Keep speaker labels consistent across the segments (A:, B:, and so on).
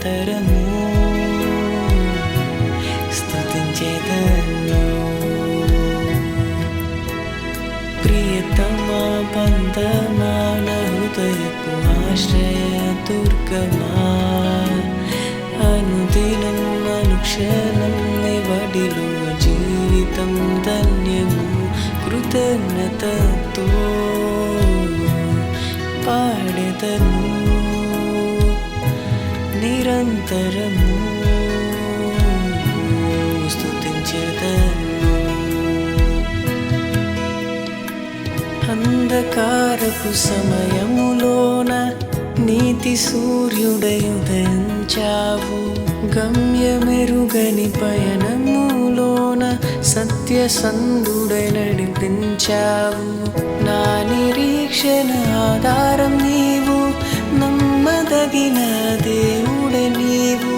A: నిరంతరము స్తుతించెదను. ప్రియతమా బంధమాన హృదయపు ఆశ్రయ దుర్గమా, అనుదినం అనుక్షణం నివడిలో జీవితం ధన్యము. కృతజ్ఞతతో పాడెదను నిరంతరము స్తుతించెదను. అంధకారపు సమయములోన నీతి సూర్యుడై ఉదయించావు. గమ్యమెరుగని పయనములోన సత్యసంధుడై నడిపించావు. నా నిరీక్షణ ఆధారం నీవు, నమ్మదగిన దేవుడే నీవు.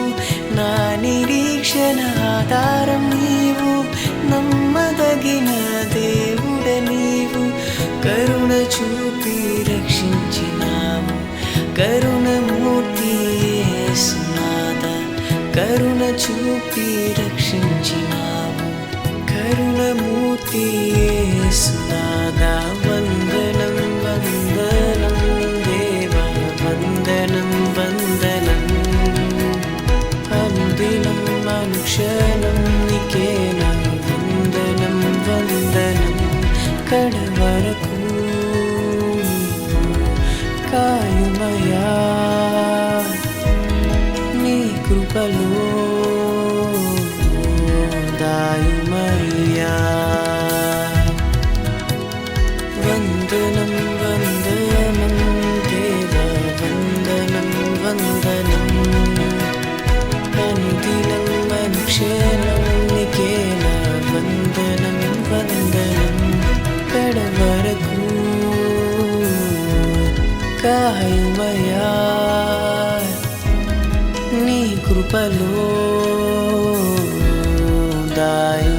A: నా నిరీక్షణ ఆధారం నీవు, నమ్మదగిన దేవుడే నీవు. కరుణ చూపి రక్షించినావు, కరుణమూర్తి యేసునాథ. కరుణ చూపి రక్షించినావు, కరుణమూర్తి యేసునాథ. వందనం వందనం దేవా, వందనం వందనం. అనుదినం అనుక్షణం నీకే నా వందనం వందనం. కడవరకు కాయుమయా నీ కృపలో దాయుమయ్యా. వందనం వందనం దేవా, వందనం వందనం. అనుదినం అనుక్షణం నీకే నా వందనం వందనం. కడవరకు కాయుమయా నీ కృపలో దాయు.